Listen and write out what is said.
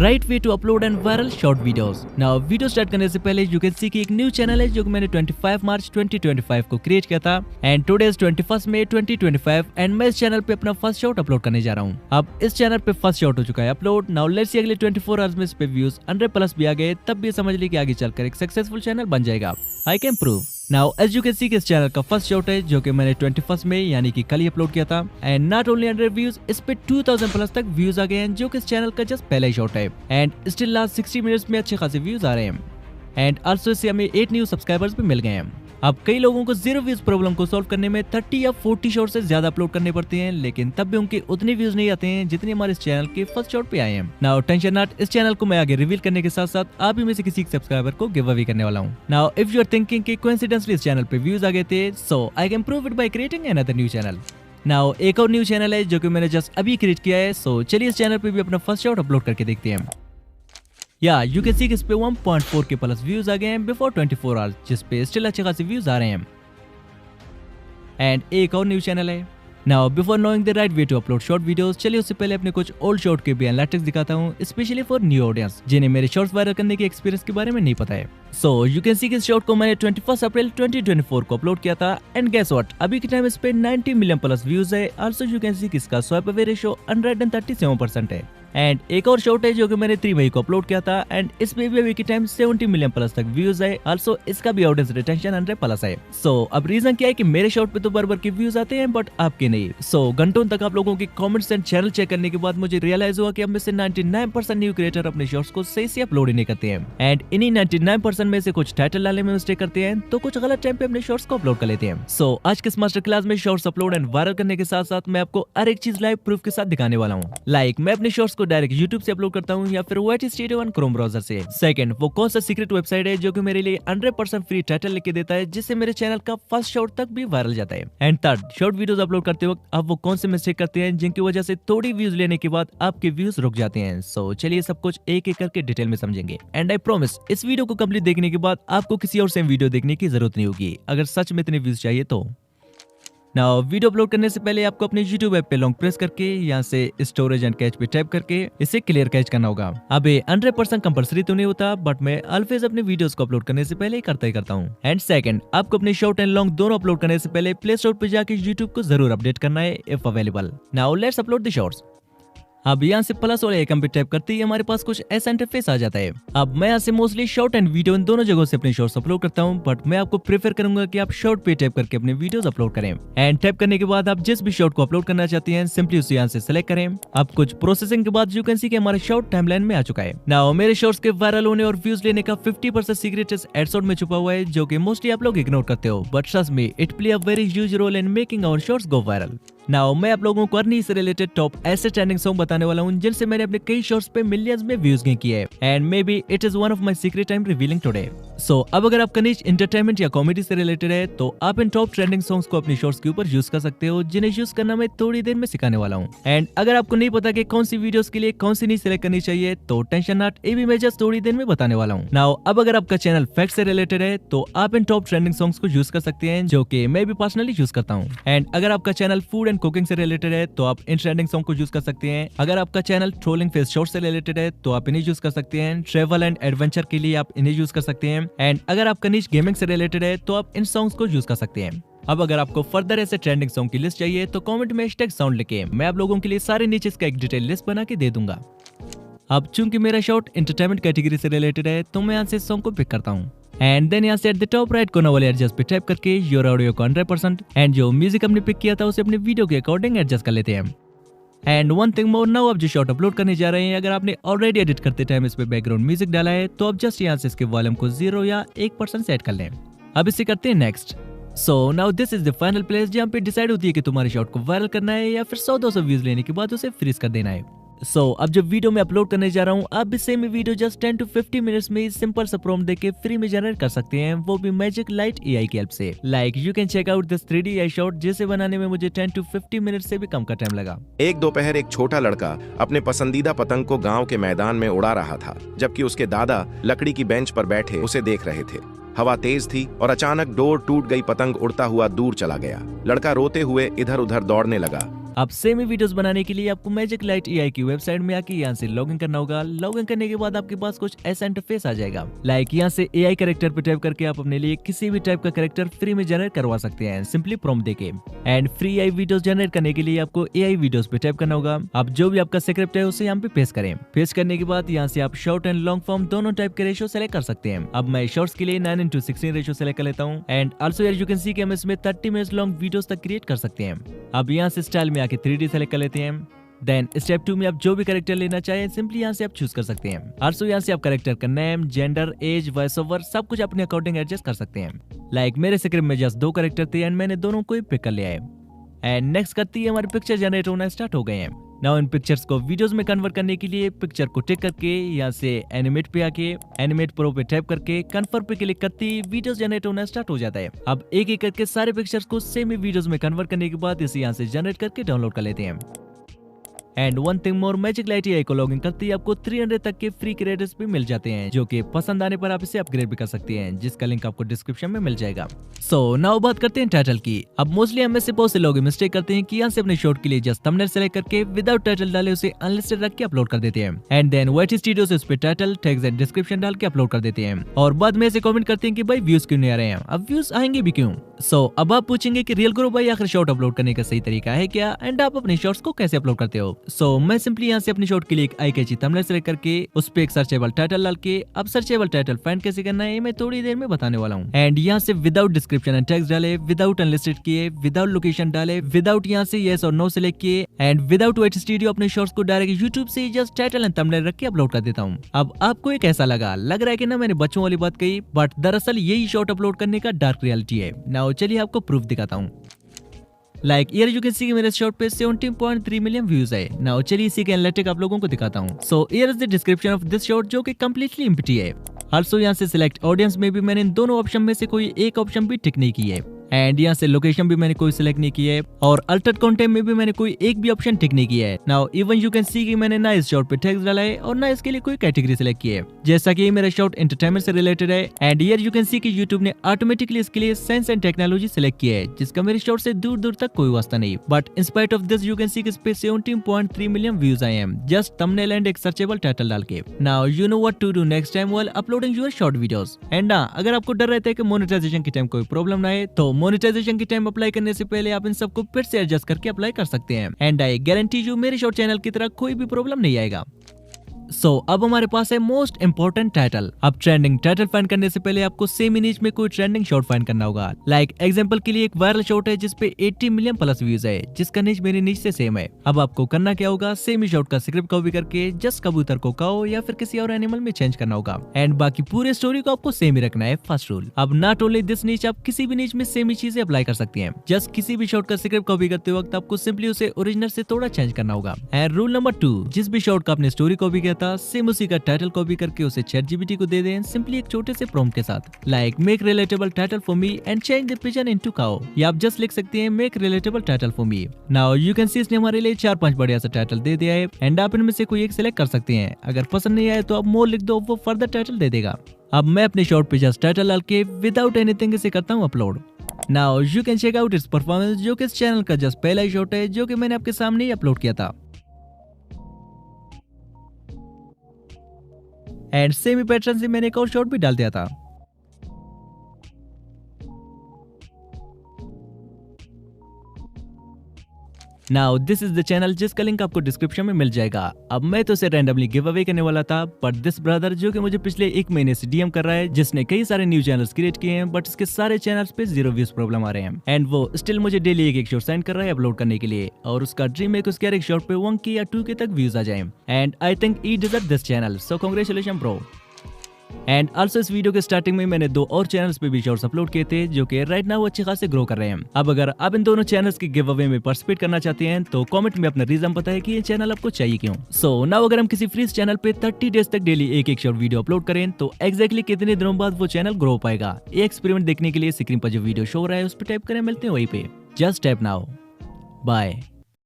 Right way to upload and viral short videos. Now video start करने से पहले you can see कि एक न्यू चैनल है जो कि मैंने 25 मार्च 2025 को क्रिएट किया था and today is 21 May 2025 and मैं इस चैनल पे अपना फर्स्ट शॉट अपलोड करने जा रहा हूँ। अब इस चैनल पे फर्स्ट शॉट हो चुका है अपलोड। नाउ लेट्स सी अगले 24 आवर्स में इस पे व्यूज 100+ भी आ गए, तब भी समझ ली कि आगे चलकर एक सक्सेसफुल चैनल बन जाएगा। I can prove. Now as you can see इस चैनल का फर्स्ट शॉट है जो कि मैंने 21 में यानी कि कल ही अपलोड किया था एंड नॉट ओनली 100 व्यूज, इस पे 2000+ तक व्यूज आ गए हैं जो कि इस चैनल का जस्ट पहला ही शॉट है एंड स्टिल लास्ट 60 मिनट्स में अच्छे खासे व्यूज आ रहे हैं एंड आल्सो इससे हमें 8 न्यू सब्सक्राइबर्स भी मिल गए हैं। अब कई लोगों को 0 व्यूज प्रॉब्लम को सॉल्व करने में 30 या 40 शॉट से ज्यादा अपलोड करने पड़ते हैं, लेकिन तब भी उनके उतने व्यूज नहीं आते हैं जितने हमारे इस चैनल के फर्स्ट शॉट पे आए हैं। नाउ टेंशन नॉट, इस चैनल को मैं आगे रिवील करने के साथ साथ आप ही में से किसी सब्सक्राइबर को गिव अवे करने वाला हूँ। Now if you are thinking कि कोइंसिडेंटली इस चैनल पे व्यूज आ गए थे, so I can prove it by creating another new channel. Now एक और न्यू चैनल है जो कि मैंने जस्ट अभी क्रिएट किया है, सो चलिए इस चैनल पे भी अपना फर्स्ट शॉट अपलोड करके देखते हैं। या यू कैन सी इस पे 1.4 के प्लस व्यूज आ गए हैं बिफोर 24 आवर्स, जिस पे स्टिल अच्छे खासे व्यूज आ रहे हैं एंड एक और न्यू चैनल है। Now before knowing the right way to upload short videos, चलिए उससे पहले अपने कुछ ओल्ड शॉर्ट के भी एनालिटिक्स दिखाता हूँ, स्पेशली फॉर न्यू ऑडियंस जिन्हें मेरे शॉर्ट्स वायरल करने के एक्सपीरियंस के बारे में नहीं पता है। सो यू कैन सी इस शॉर्ट को मैंने 21 अप्रैल 2024 को अपलोड किया था एंड गेस व्हाट, अभी के टाइम इस पे 90 मिलियन प्लस व्यूज है। आल्सो यू कैन सी इसका स्वाइप अवे रेशियो 137% है एंड एक और शॉर्ट है जो कि मैंने 3 मई को अपलोड किया था एंड इसमें भी अभी के टाइम 70 मिलियन प्लस तक व्यूज है। आल्सो इसका भी ऑडियंस रिटेंशन 100+ है। सो अब रीजन क्या है कि मेरे शॉर्ट पे तो बार के व्यूज आते हैं बट आपके नहीं। सो घंटों तक आप लोगों के कमेंट्स एंड चैनल चेक करने के बाद मुझे रियलाइज हुआ कि अब में से 99% न्यू क्रिएटर अपने शॉर्ट्स को सही से अपलोड ही नहीं करते हैं एंड इन्हीं 99% में से कुछ टाइटल डालने में मिस्टेक करते हैं तो कुछ गलत टाइम पे अपने शॉर्ट्स को अपलोड कर लेते हैं। सो आज के इस मास्टर क्लास में शॉर्ट्स अपलोड एंड वायरल करने के साथ साथ मैं आपको हर एक चीज लाइव प्रूफ के साथ दिखाने वाला हूँ। लाइक मैं अपने शॉर्ट्स को डायरेक्ट यूट्यूब से अपलोड करता हूँ या फिर YT Studio One Chrome browser से। सेकंड, वो कौन सा सीक्रेट वेबसाइट है जो कि मेरे लिए 100% फ्री टाइटल लिख के देता है जिससे मेरे चैनल का फर्स्ट शॉर्ट तक भी वायरल जाता है। And third, short videos upload करते वक्त आप वो कौन से मिस्टेक करते हैं जिनकी वजह से थोड़ी व्यूज लेने के बाद आपके व्यूज रुक जाते हैं। सो चलिए सब कुछ एक एक करके डिटेल में समझेंगे एंड आई प्रॉमिस इस वीडियो को कंप्लीट देखने के बाद आपको किसी और सेम वीडियो देखने की जरूरत नहीं होगी अगर सच में इतने व्यूज चाहिए तो। नाउ वीडियो अपलोड करने से पहले आपको अपने YouTube ऐप पे लॉन्ग प्रेस करके यहाँ से स्टोरेज एंड कैच पे टैप करके इसे क्लियर कैच करना होगा। अब ये 100% कंपलसरी तो नहीं होता बट मैं ऑलवेज अपने वीडियोस को अपलोड करने से पहले ही करता हूँ। एंड सेकंड, आपको अपने शॉर्ट एंड लॉन्ग दोनों अपलोड करने से पहले प्ले स्टोर पे जाके YouTube को जरूर अपडेट करना है if available. Now let's upload the shorts. अब यहाँ से प्लस वाले आइकन पे टैप करते ही हमारे पास कुछ ऐसा इंटरफेस आ जाता है। अब मैं यहाँ से मोस्टली शॉर्ट एंड वीडियो इन दोनों जगहों से अपने शॉर्ट्स अपलोड करता हूँ बट मैं आपको प्रेफर करूंगा कि आप शॉर्ट पे टैप करके अपने वीडियोस अपलोड करें एंड टैप करने के बाद आप जिस भी शॉर्ट को अपलोड करना चाहते हैं सिंपली उसे यहाँ से सिलेक्ट करें। अब कुछ प्रोसेसिंग के बाद यू कैन सी कि हमारा शॉर्ट टाइमलाइन में आ चुका है। नाउ मेरे शॉर्ट्स के वायरल होने और व्यूज लेने का 50% सीक्रेट इस एडशॉट में छुपा हुआ है जो कि मोस्टली आप लोग इग्नोर करते हो but trust me it play a very huge role in making our shorts go viral. Now मैं आप लोगों को अर्नी से रिलेटेड टॉप ऐसे ट्रेंडिंग सॉन्ग बताने वाला हूँ जिनसे मैंने अपने कई शॉर्ट्स पे मिलियंस में व्यूज गेन किए हैं and maybe it is one of my secret I am revealing today. So अब अगर आपका नीच एंटरटेनमेंट या कॉमेडी से रिलेटेड है तो आप इन टॉप ट्रेंडिंग सॉन्ग्स को अपनी शॉर्ट्स के ऊपर यूज कर सकते हो जिन्हें यूज करना मैं थोड़ी देर में सिखाने वाला हूँ। एंड अगर आपको नहीं पता कि कौन सी वीडियोस के लिए कौन सी नीच सेलेक्ट करनी चाहिए तो टेंशन नॉट, ये भी मैं जस्ट थोड़ी देर में बताने वाला हूँ। नाउ अब अगर आपका चैनल फैक्ट से रिलेटेड है तो आप इन टॉप ट्रेंडिंग सॉन्ग्स को यूज कर सकते हैं जो कि मैं भी पर्सनली यूज करता हूँ। एंड अगर आपका चैनल फूड एंड कुकिंग से रिलेटेड है तो आप इन ट्रेंडिंग सॉन्ग को यूज कर सकते हैं। अगर आपका चैनल ट्रोलिंग फेस शॉर्ट से रिलेटेड है तो आप इन्हें यूज कर सकते हैं। ट्रेवल एंड एडवेंचर के लिए आप इन्हें यूज कर सकते हैं एंड अगर आपका नीच गेमिंग से रिलेटेड है तो आप इन सॉन्ग्स को यूज कर सकते हैं। अब अगर आपको फर्दर ऐसे ट्रेंडिंग सॉन्ग की लिस्ट चाहिए तो कमेंट में #sound लिखे, मैं आप लोगों के लिए सारे नीचेस का एक डिटेल लिस्ट बना के दे दूंगा। अब चूंकि मेरा शॉर्ट एंटरटेनमेंट कैटेगरी से रिलेटेड है तो मैं यहाँ से सॉन्ग को पिक करता हूँ एंड देन यहाँ से एट द टॉप राइट कोना वाले एडजस्ट पे टैप करके योर ऑडियो को 100% एंड जो म्यूजिक हमने पिक किया था उसे अपने वीडियो के अकॉर्डिंग एडजस्ट कर लेते हैं। And one thing more, now आप जो शॉर्ट अपलोड करने जा रहे हैं अगर आपने ऑलरेडी एडिट करते टाइम इस पे बैकग्राउंड म्यूजिक डाला है तो आप जस्ट यहाँ से इसके वॉल्यूम को 0 या 1% सेट कर लें। अब इसे करते हैं next. So now this is the final place जहाँ पे डिसाइड होती है कि तुम्हारे शॉर्ट को वायरल करना है या फिर 100-200 व्यूज लेने के बाद उसे फ्रीज कर देना है। सो अब जब वीडियो में अपलोड करने जा रहा हूँ आप भी same video just 10 to 50 minutes में सिंपल सा प्रॉम्प्ट देके फ्री में जनरेट कर सकते हैं, वो भी मैजिक लाइट AI की हेल्प से। Like you can check out this 3D AI shot जिसे बनाने में मुझे 10 to 50 मिनट्स से भी कम का टाइम लगा। एक दोपहर एक छोटा लड़का अपने पसंदीदा पतंग को गांव के मैदान में उड़ा रहा था जबकि उसके दादा लकड़ी की बेंच पर बैठे उसे देख रहे थे। हवा तेज थी और अचानक डोर टूट गई, पतंग उड़ता हुआ दूर चला गया। लड़का रोते हुए इधर उधर दौड़ने लगा। अब सेम ही वीडियोस बनाने के लिए आपको मैजिक लाइट एआई की वेबसाइट में आके यहाँ से लॉगिन करना होगा। लॉगिन करने के बाद आपके पास कुछ ऐसा इंटरफेस आ जाएगा। लाइक यहाँ से एआई कैरेक्टर पे टाइप करके आप अपने लिए किसी भी टाइप का कैरेक्टर फ्री में जनरेट करवा सकते हैं, सिंपली प्रॉम्प्ट देके। And free AI videos generate करने के लिए आपको एआई वीडियोस पे टाइप करना होगा। अब जो भी आपका स्क्रिप्ट है उसे यहाँ पे पेस्ट करें। पेस्ट करने के बाद यहाँ से आप शॉर्ट एंड लॉन्ग फॉर्म दोनों टाइप के रेशियो सेलेक्ट कर सकते हैं। अब मैं शॉर्ट्स के लिए 9:16 रेशियो सेलेक्ट कर लेता हूँ। एंड आल्सो यार यू कैन सी कि हम इसमें 30 मिनट्स लॉन्ग वीडियोस तक क्रिएट कर सकते हैं। अब यहाँ से स्टाइल में आके 3D सेलेक्ट कर लेते हैं। देन स्टेप 2 में आप जो भी कैरेक्टर लेना चाहें सिंपली यहाँ से आप चूज कर सकते हैं। आल्सो यहाँ से आप कैरेक्टर का name, gender, age, voice over सब कुछ अपने अकॉर्डिंग एडजस्ट कर सकते हैं। लाइक मेरे स्क्रिप्ट में जस्ट 2 कैरेक्टर थे एंड मैंने दोनों को ही पिक कर लिया है। एंड नेक्स्ट करती है हमारे पिक्चर जनरेट होना स्टार्ट हो गए हैं। नाउ इन पिक्चर्स को वीडियोस में कन्वर्ट करने के लिए पिक्चर को टिक करके यहाँ से एनिमेट पे आके एनिमेट प्रो पे टाइप करके कन्फर्म पे क्लिक करते ही वीडियोस जनरेट होना स्टार्ट हो जाता है। अब एक एक करके सारे पिक्चर्स को सेम ही वीडियोस में कन्वर्ट करने के बाद इसे यहाँ से जनरेट करके डाउनलोड कर लेते हैं। And one thing more, magic light AI को लॉगिन करते ही आपको 300 तक के फ्री क्रेडिट्स भी मिल जाते हैं, जो कि पसंद आने पर आप इसे अपग्रेड भी कर सकते हैं, जिसका लिंक आपको डिस्क्रिप्शन में मिल जाएगा। सो नाउ बात करते हैं टाइटल की। अब मोस्टली हम में से बहुत से लोग मिस्टेक करते हैं कि यहाँ से अपने शॉर्ट के लिए जस्ट थंबनेल सेलेक्ट करके विदाउट टाइटल डाले उसे अनलिस्टेड रख के अपलोड कर देते हैं। एंड देन वाईटी स्टूडियो से उस पे टाइटल, टैग्स एंड डिस्क्रिप्शन डाल के अपलोड कर देते हैं। और बाद में ऐसे कमेंट करते हैं कि भाई व्यूज क्यों नहीं आ रहे हैं। अब व्यूज आएंगे भी क्यों? सो अब आप पूछेंगे कि रियल ग्रो भाई आखिर शॉर्ट अपलोड करने का सही तरीका है क्या, एंड आप अपने शॉर्ट्स को कैसे अपलोड करते हो? सो मैं सिंपली यहाँ से अपनी शॉर्ट के लिए एक आई कैची थंबनेल सेलेक्ट करके उस पे एक सर्चेबल टाइटल डाल के अब सर्चेबल टाइटल फाइंड कैसे करना है मैं थोड़ी देर में बताने वाला हूँ। एंड यहाँ से विदाउट डिस्क्रिप्शन एंड टैग्स डाले, विदाउट अनलिस्टेड किए, विदाउट लोकेशन डाले, विदाउट यहाँ से यस और नो सेलेक्ट किए एंड विदाउट वाईटी स्टूडियो अपने शॉर्ट्स को डायरेक्ट यूट्यूब से जस्ट टाइटल एंड थंबनेल रख के अपलोड कर देता हूँ। अब आपको एक ऐसा लग रहा है कि ना मैंने बच्चों वाली बात कही, बट दरअसल यही शॉर्ट अपलोड करने का डार्क रियलिटी है। नाउ चलिए आपको प्रूफ दिखाता हूँ। लाइक हियर यू कैन सी मेरे शॉर्ट पे 17.3 मिलियन व्यूज है। नाउ चलिए इसी के एनालिटिक आप लोगों को दिखाता हूँ। So here is the description of this short, जो कि कंप्लीटली एम्प्टी है। आल्सो यहाँ से सिलेक्ट ऑडियंस में भी मैंने इन दोनों ऑप्शन में से कोई एक ऑप्शन भी टिक नहीं की है। एंड यहाँ से लोकेशन भी मैंने कोई सिलेक्ट नहीं की है और अल्टर्ड कंटेंट में भी मैंने कोई एक भी ऑप्शन टिक नहीं किया है। Now even you can see कि मैंने ना इस शॉर्ट पे टैग्स डाला है और ना इसके लिए कोई कैटेगरी सिलेक्ट की है, जैसा कि मेरा शॉर्ट एंटरटेनमेंट से रिलेटेड है। And here you can see कि यूट्यूब ने ऑटोमेटिकली इसके लिए साइंस एंड टेक्नोलॉजी सिलेक्ट किया है, जिसका मेरे शॉर्ट से दूर दूर तक कोई वास्ता नहीं। But in spite of this you can see कि इस पे 17.3 मिलियन व्यूज आए हैं, जस्ट थंबनेल एंड एक सर्चेबल टाइटल डाल के। Now you know what to do next time while uploading your short videos. And अगर आपको डर रहता है कि मोनेटाइजेशन के टाइम कोई प्रॉब्लम ना आए, तो मोनेटाइजेशन के टाइम अप्लाई करने से पहले आप इन सबको फिर से एडजस्ट करके अप्लाई कर सकते हैं। एंड आई गारंटी यू मेरे शॉर्ट चैनल की तरह कोई भी प्रॉब्लम नहीं आएगा। सो अब हमारे पास है मोस्ट इंपॉर्टेंट टाइटल। अब ट्रेंडिंग टाइटल फाइंड करने से पहले आपको सेम इमेज में कोई ट्रेंडिंग शॉर्ट फाइंड करना होगा। लाइक एग्जांपल के लिए एक वायरल शॉर्ट है जिसपे 80 मिलियन प्लस व्यूज है, जिसका निच मेरे निच से सेम है। अब आपको करना क्या होगा, सेम ही शॉर्ट का स्क्रिप्ट कॉपी करके जस्ट कबूतर को काओ या फिर किसी और एनिमल में चेंज करना होगा। एंड बाकी पूरे स्टोरी को आपको सेम ही रखना है। फर्स्ट रूल, अब नॉट ओनली दिस निच, आप किसी भी निच में सेम ही चीजें अप्लाई कर सकती हैं। जस्ट किसी भी शॉर्ट का स्क्रिप्ट कॉपी करते वक्त आपको सिंपली उसे ओरिजिनल से थोड़ा चेंज करना होगा। एंड रूल नंबर 2, जिस भी शॉर्ट का आपने स्टोरी कॉपी किया था सेम उसी का टाइटल कॉपी करके उसे ChatGPT को दे दें, सिंपली एक छोटे से प्रॉम्प्ट के साथ। Like make relatable title for me and change the pigeon into cow, या आप जस्ट लिख सकते हैं make relatable title for me. Now you can सी इसने हमारे लिए 4-5 बढ़िया सा टाइटल दे दिया है। एंड आप इनमें से कोई एक सिलेक्ट कर सकते हैं। अगर पसंद नहीं आए तो आप मोर लिख दो, वो फर्दर टाइटल दे देगा। अब मैं अपने शॉर्ट पे जस्ट टाइटल डाल के विदाउट एनीथिंग इसे करता हूँ upload. Now you can check out its performance, जो कि इस चैनल का जस्ट पहला ही शॉर्ट है जो कि मैंने आपके सामने ही अपलोड किया था। एंड सेम ही पैटर्न से मैंने एक और शॉर्ट भी डाल दिया था। Now this is the channel, जिसका लिंक आपको डिस्क्रिप्शन में मिल जाएगा। अब मैं तो इसे रैंडमली गिव अवे करने वाला था, बट दिस ब्रदर जो कि मुझे पिछले 1 महीने से डीएम कर रहा है, जिसने कई सारे न्यू चैनल्स क्रिएट किए हैं, बट इसके सारे चैनल्स पे 0 व्यूज प्रॉब्लम आ रहे हैं। एंड वो स्टिल मुझे डेली एक शॉर्ट सेंड कर रहा है अपलोड करने के लिए, और उसका ड्रीम है कि उसके हर एक शॉर्ट पे 1K या 2K तक व्यूज आ जाए। And I think he deserve this channel, so congratulation bro. And also इस वीडियो के स्टार्टिंग में मैंने 2 और चैनल्स पे भी शॉर्ट्स अपलोड किए थे, जो कि राइट नाउ अच्छे खासे ग्रो कर रहे हैं। अब अगर आप इन दोनों चैनल्स के गिव अवे में पार्टिसिपेट करना चाहते हैं तो कमेंट में अपना रीजन बताएं कि ये चैनल आपको चाहिए क्यों। सो नाउ अगर हम किसी फ्री चैनल पे 30 डेज तक डेली एक शॉर्ट वीडियो अपलोड करें तो एग्जैक्टली कितने दिनों बाद वो चैनल ग्रो पाएगा। ये एक्सपेरिमेंट देखने के लिए स्क्रीन पर जो वीडियो शो हो रहा है उस पर टाइप करें, मिलते हैं वहीं पे। Just tap now, bye.